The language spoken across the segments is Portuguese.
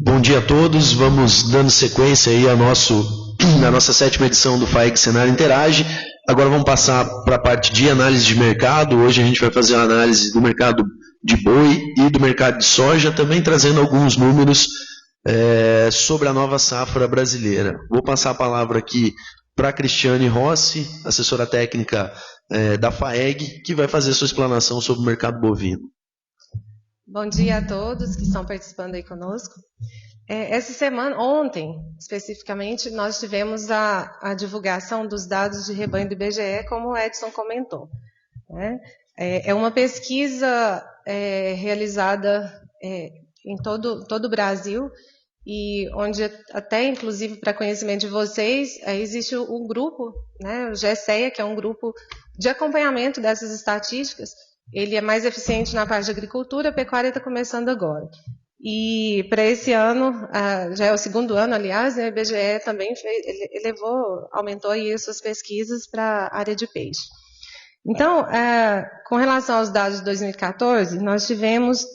Bom dia a todos, vamos dando sequência aí à nossa 7ª edição do FAEG Senar Interage. Agora vamos passar para a parte de análise de mercado. Hoje a gente vai fazer uma análise do mercado de boi e do mercado de soja, também trazendo alguns números sobre a nova safra brasileira. Vou passar a palavra aqui para a Cristiane Rossi, assessora técnica da FAEG, que vai fazer sua explanação sobre o mercado bovino. Bom dia a todos que estão participando aí conosco. Essa semana, ontem, especificamente, nós tivemos a divulgação dos dados de rebanho do IBGE, como o Edson comentou, né? É uma pesquisa realizada em todo o Brasil, e onde até, inclusive, para conhecimento de vocês, existe um grupo, né, o GESEA, que é um grupo de acompanhamento dessas estatísticas. Ele é mais eficiente na parte de agricultura, a pecuária está começando agora. E para esse ano, já é o segundo ano, aliás, né, o IBGE também aumentou aí as suas pesquisas para a área de peixe. Então, com relação aos dados de 2014, nós tivemos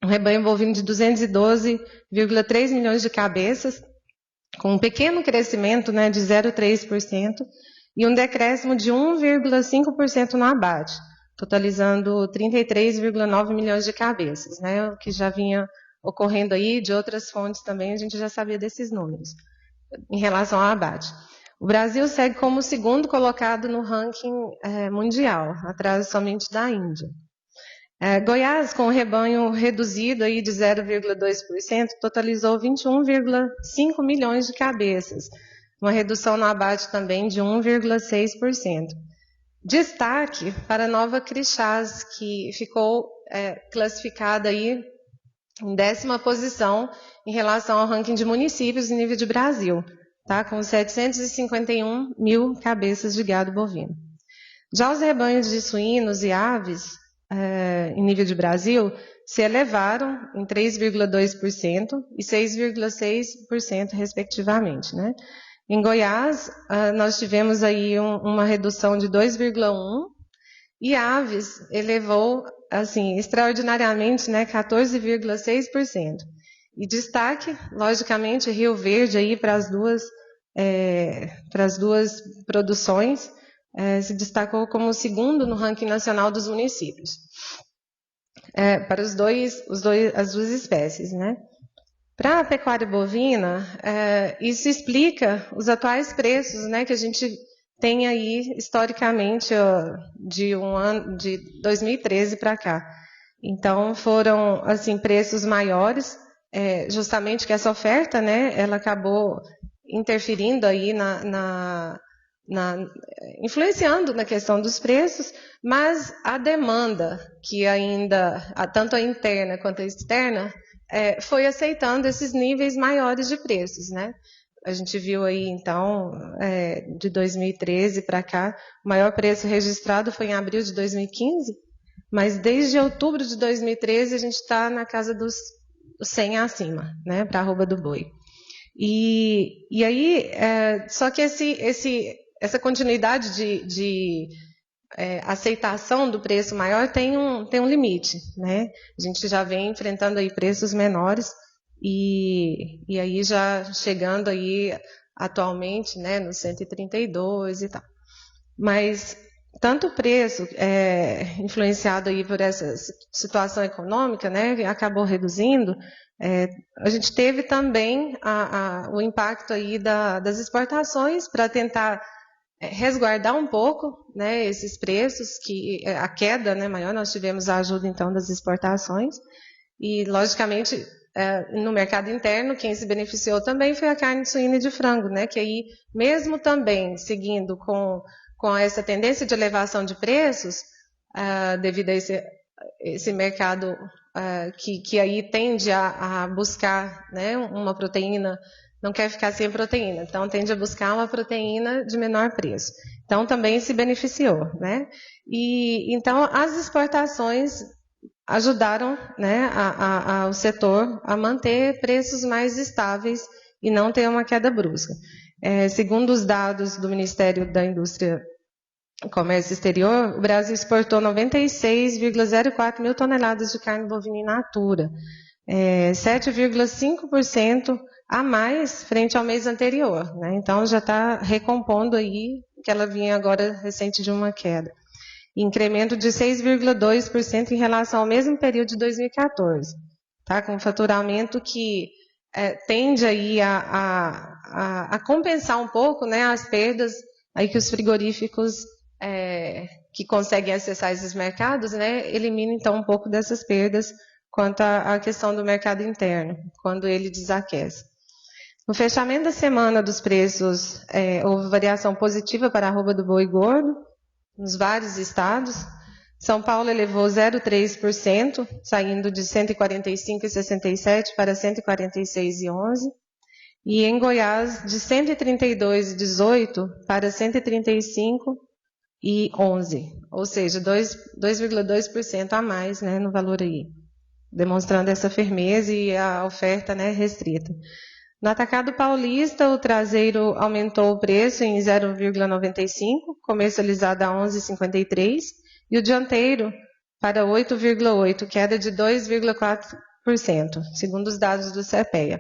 um rebanho bovino de 212,3 milhões de cabeças, com um pequeno crescimento, né, de 0,3%, e um decréscimo de 1,5% no abate, totalizando 33,9 milhões de cabeças, né, o que já vinha ocorrendo aí de outras fontes também, a gente já sabia desses números, em relação ao abate. O Brasil segue como o segundo colocado no ranking mundial, atrás somente da Índia. Goiás, com o rebanho reduzido aí de 0,2%, totalizou 21,5 milhões de cabeças, uma redução no abate também de 1,6%. Destaque para a Nova Crixás, que ficou classificada aí em 10ª posição em relação ao ranking de municípios em nível de Brasil, tá? Com 751 mil cabeças de gado bovino. Já os rebanhos de suínos e aves, em nível de Brasil, se elevaram em 3,2% e 6,6%, respectivamente, né? Em Goiás, nós tivemos aí uma redução de 2,1%, e aves elevou, assim, extraordinariamente, né, 14,6%. E destaque, logicamente, Rio Verde aí para as duas produções, se destacou como o segundo no ranking nacional dos municípios, para as duas espécies, né? Para a pecuária bovina, isso explica os atuais preços, né, que a gente tem aí historicamente de 2013 para cá. Então foram assim preços maiores, justamente que essa oferta, né, ela acabou interferindo aí influenciando na questão dos preços, mas a demanda, que ainda, tanto a interna quanto a externa, foi aceitando esses níveis maiores de preços, né? A gente viu aí, então, de 2013 para cá, o maior preço registrado foi em abril de 2015, mas desde outubro de 2013 a gente está na casa dos 100 acima, né, para a arroba do boi. E aí, só que essa continuidade de aceitação do preço maior tem um limite, né? A gente já vem enfrentando aí preços menores e aí já chegando aí atualmente, né, nos 132 e tal. Mas tanto o preço influenciado aí por essa situação econômica, né, acabou reduzindo. A gente teve também o impacto aí das exportações para tentar resguardar um pouco, né, esses preços, que a queda, né, maior. Nós tivemos a ajuda então das exportações e, logicamente, no mercado interno, quem se beneficiou também foi a carne suína e de frango, né, que aí, mesmo também seguindo com essa tendência de elevação de preços, devido a esse mercado que aí tende a buscar, né, uma proteína, não quer ficar sem proteína, então tende a buscar uma proteína de menor preço. Então também se beneficiou, né? E então as exportações ajudaram, né, o setor a manter preços mais estáveis e não ter uma queda brusca. Segundo os dados do Ministério da Indústria e Comércio Exterior, o Brasil exportou 96,04 mil toneladas de carne bovina in natura, 7,5% a mais frente ao mês anterior, né? Então já está recompondo aí, que ela vinha agora recente de uma queda. Incremento de 6,2% em relação ao mesmo período de 2014, tá? Com um faturamento que tende aí a compensar um pouco, né, as perdas aí que os frigoríficos que conseguem acessar esses mercados, né, eliminam então um pouco dessas perdas quanto à questão do mercado interno, quando ele desaquece. No fechamento da semana dos preços, houve variação positiva para a arroba do boi gordo, nos vários estados. São Paulo elevou 0,3%, saindo de 145,67 para 146,11. E em Goiás, de 132,18 para 135,11. Ou seja, 2,2% a mais, né, no valor aí, demonstrando essa firmeza e a oferta, né, restrita. No atacado paulista, o traseiro aumentou o preço em 0,95, comercializado a 11,53, e o dianteiro para 8,8, queda de 2,4%, segundo os dados do CEPEA.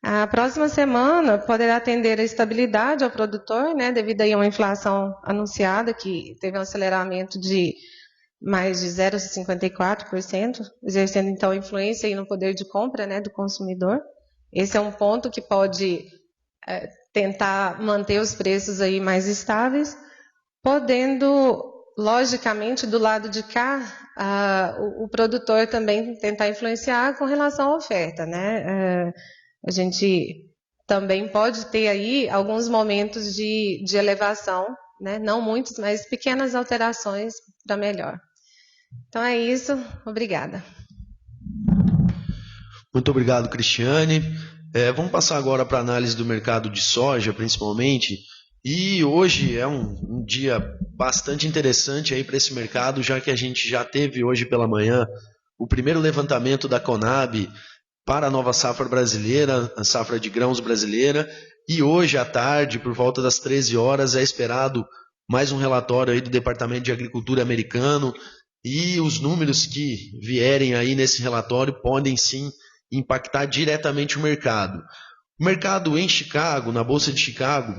A próxima semana poderá atender a estabilidade ao produtor, né, devido aí a uma inflação anunciada, que teve um aceleramento de mais de 0,54%, exercendo então influência aí no poder de compra, né, do consumidor. Esse é um ponto que pode tentar manter os preços aí mais estáveis, podendo, logicamente, do lado de cá, o produtor também tentar influenciar com relação à oferta, né? A gente também pode ter aí alguns momentos de elevação, né? Não muitos, mas pequenas alterações para melhor. Então é isso, obrigada. Muito obrigado, Cristiane. Vamos passar agora para a análise do mercado de soja, principalmente. E hoje é um dia bastante interessante aí para esse mercado, já que a gente já teve hoje pela manhã o primeiro levantamento da Conab para a nova safra brasileira, a safra de grãos brasileira. E hoje à tarde, por volta das 13 horas, é esperado mais um relatório aí do Departamento de Agricultura americano. E os números que vierem aí nesse relatório podem sim impactar diretamente o mercado. O mercado em Chicago, na Bolsa de Chicago,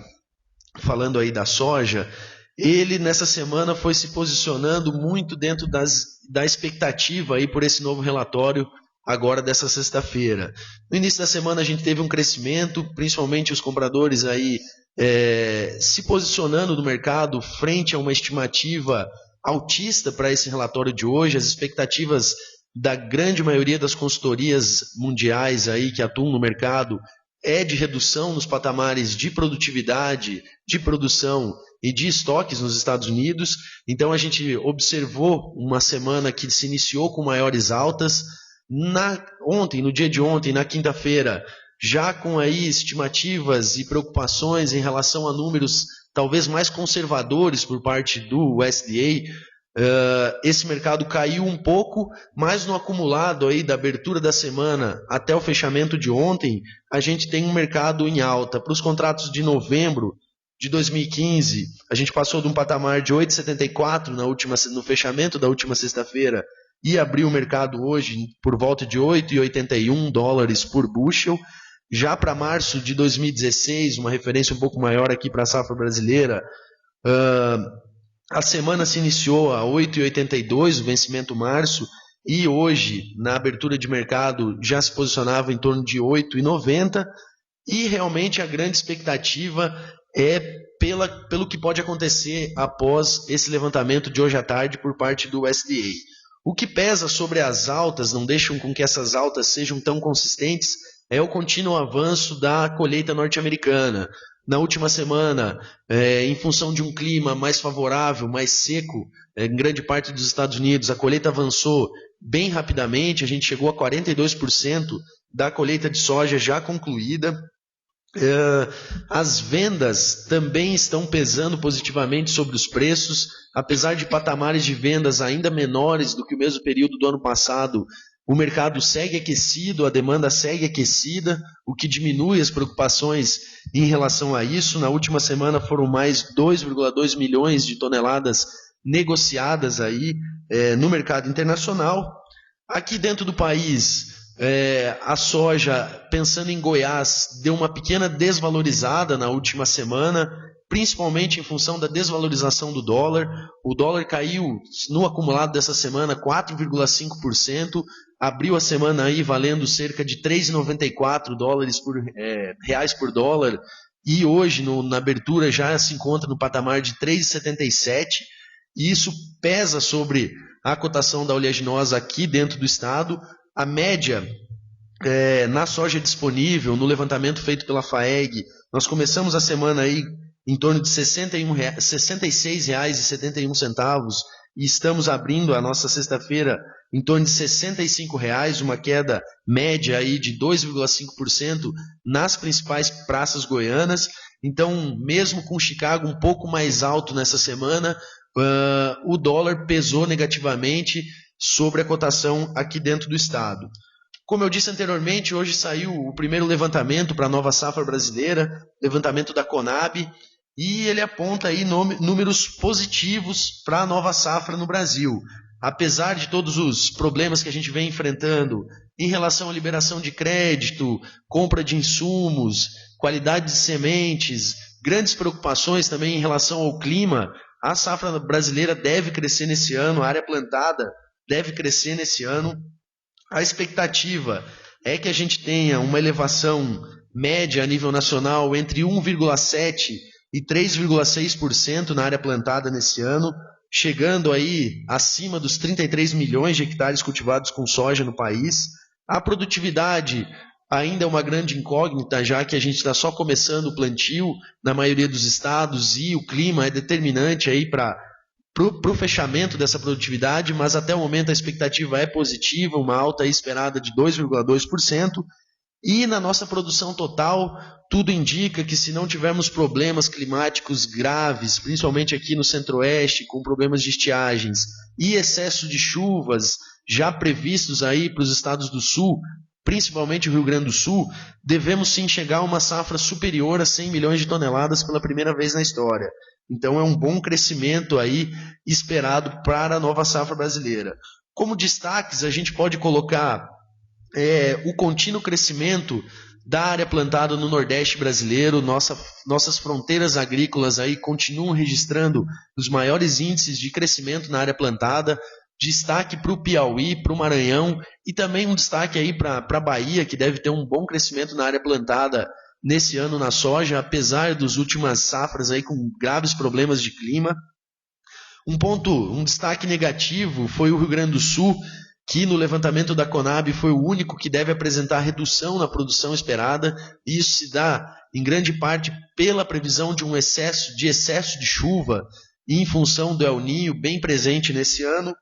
falando aí da soja, ele nessa semana foi se posicionando muito dentro da expectativa aí por esse novo relatório agora dessa sexta-feira. No início da semana a gente teve um crescimento, principalmente os compradores aí se posicionando no mercado frente a uma estimativa altista para esse relatório de hoje. As expectativas da grande maioria das consultorias mundiais aí que atuam no mercado é de redução nos patamares de produtividade, de produção e de estoques nos Estados Unidos. Então a gente observou uma semana que se iniciou com maiores altas. No dia de ontem, na quinta-feira, já com aí estimativas e preocupações em relação a números talvez mais conservadores por parte do USDA, esse mercado caiu um pouco, mas no acumulado aí da abertura da semana até o fechamento de ontem, a gente tem um mercado em alta. Para os contratos de novembro de 2015, a gente passou de um patamar de 8,74 no fechamento da última sexta-feira e abriu o mercado hoje por volta de 8,81 dólares por bushel. Já para março de 2016, uma referência um pouco maior aqui para a safra brasileira, a semana se iniciou a 8,82, o vencimento março, e hoje, na abertura de mercado, já se posicionava em torno de 8,90, e realmente a grande expectativa é pelo que pode acontecer após esse levantamento de hoje à tarde por parte do USDA. O que pesa sobre as altas, não deixam com que essas altas sejam tão consistentes, é o contínuo avanço da colheita norte-americana. Na última semana, em função de um clima mais favorável, mais seco, em grande parte dos Estados Unidos, a colheita avançou bem rapidamente, a gente chegou a 42% da colheita de soja já concluída. As vendas também estão pesando positivamente sobre os preços, apesar de patamares de vendas ainda menores do que o mesmo período do ano passado. O mercado segue aquecido, a demanda segue aquecida, o que diminui as preocupações em relação a isso. Na última semana foram mais 2,2 milhões de toneladas negociadas aí no mercado internacional. Aqui dentro do país, A soja, pensando em Goiás, deu uma pequena desvalorizada na última semana, principalmente em função da desvalorização do dólar. O dólar caiu no acumulado dessa semana 4,5%, abriu a semana aí valendo cerca de 3,94 reais por dólar, e hoje na abertura já se encontra no patamar de 3,77, e isso pesa sobre a cotação da oleaginosa aqui dentro do estado. A média na soja disponível, no levantamento feito pela FAEG, nós começamos a semana aí em torno de R$ 66,71 e estamos abrindo a nossa sexta-feira em torno de R$ 65,00, uma queda média aí de 2,5% nas principais praças goianas. Então, mesmo com Chicago um pouco mais alto nessa semana, o dólar pesou negativamente sobre a cotação aqui dentro do estado. Como eu disse anteriormente, hoje saiu o primeiro levantamento para a nova safra brasileira, levantamento da Conab, e ele aponta aí números positivos para a nova safra no Brasil. Apesar de todos os problemas que a gente vem enfrentando em relação à liberação de crédito, compra de insumos, qualidade de sementes, grandes preocupações também em relação ao clima, a safra brasileira deve crescer nesse ano, a área plantada deve crescer nesse ano. A expectativa é que a gente tenha uma elevação média a nível nacional entre 1,7% e 3,6% na área plantada nesse ano, chegando aí acima dos 33 milhões de hectares cultivados com soja no país. A produtividade ainda é uma grande incógnita, já que a gente está só começando o plantio na maioria dos estados e o clima é determinante aí para o fechamento dessa produtividade, mas até o momento a expectativa é positiva, uma alta esperada de 2,2%. E na nossa produção total, tudo indica que se não tivermos problemas climáticos graves, principalmente aqui no centro-oeste, com problemas de estiagens e excesso de chuvas já previstos aí para os estados do sul, principalmente o Rio Grande do Sul, devemos sim chegar a uma safra superior a 100 milhões de toneladas pela primeira vez na história. Então é um bom crescimento aí esperado para a nova safra brasileira. Como destaques, a gente pode colocar o contínuo crescimento da área plantada no Nordeste brasileiro. Nossas fronteiras agrícolas aí continuam registrando os maiores índices de crescimento na área plantada. Destaque para o Piauí, para o Maranhão e também um destaque aí para a Bahia, que deve ter um bom crescimento na área plantada nesse ano na soja, apesar das últimas safras aí com graves problemas de clima. Um destaque negativo foi o Rio Grande do Sul, que no levantamento da Conab foi o único que deve apresentar redução na produção esperada, e isso se dá em grande parte pela previsão de excesso de chuva e em função do El Niño bem presente nesse ano.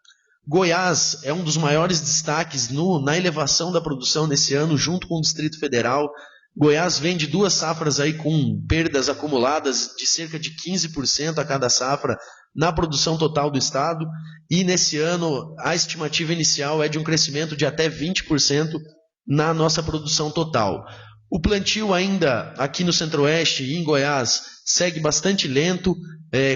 Goiás é um dos maiores destaques na elevação da produção nesse ano, junto com o Distrito Federal. Goiás vem de 2 safras aí com perdas acumuladas de cerca de 15% a cada safra na produção total do estado, e nesse ano a estimativa inicial é de um crescimento de até 20% na nossa produção total. O plantio ainda aqui no Centro-Oeste e em Goiás segue bastante lento,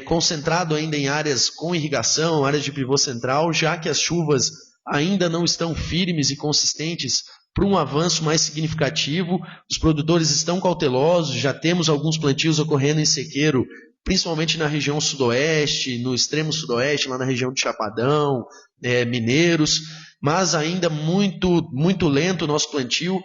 concentrado ainda em áreas com irrigação, áreas de pivô central, já que as chuvas ainda não estão firmes e consistentes para um avanço mais significativo. Os produtores estão cautelosos, já temos alguns plantios ocorrendo em sequeiro, principalmente na região sudoeste, no extremo sudoeste, lá na região de Chapadão, Mineiros, mas ainda muito, muito lento o nosso plantio.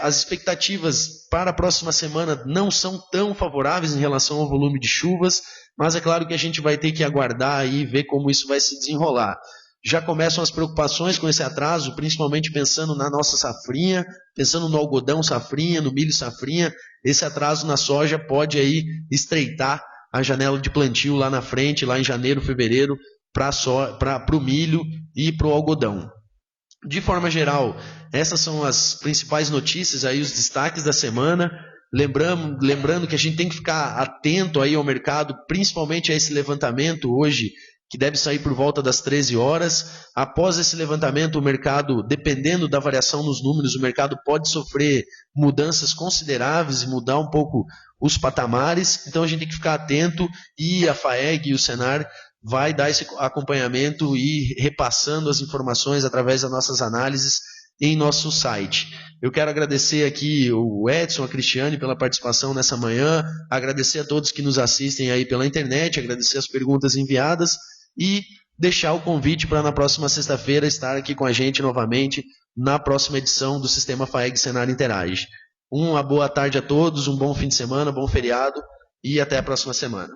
As expectativas para a próxima semana não são tão favoráveis em relação ao volume de chuvas, mas é claro que a gente vai ter que aguardar e ver como isso vai se desenrolar. Já começam as preocupações com esse atraso, principalmente pensando na nossa safrinha, pensando no algodão safrinha, no milho safrinha. Esse atraso na soja pode aí estreitar a janela de plantio lá na frente, lá em janeiro, fevereiro, para o milho e para o algodão. De forma geral, essas são as principais notícias, aí, os destaques da semana. Lembrando que a gente tem que ficar atento aí ao mercado, principalmente a esse levantamento hoje, que deve sair por volta das 13 horas. Após esse levantamento, o mercado, dependendo da variação nos números, o mercado pode sofrer mudanças consideráveis e mudar um pouco os patamares. Então a gente tem que ficar atento, e a FAEG e o Senar vai dar esse acompanhamento e repassando as informações através das nossas análises em nosso site. Eu quero agradecer aqui o Edson, a Cristiane pela participação nessa manhã, agradecer a todos que nos assistem aí pela internet, agradecer as perguntas enviadas e deixar o convite para na próxima sexta-feira estar aqui com a gente novamente na próxima edição do Sistema FAEG Senar Interage. Uma boa tarde a todos, um bom fim de semana, bom feriado e até a próxima semana.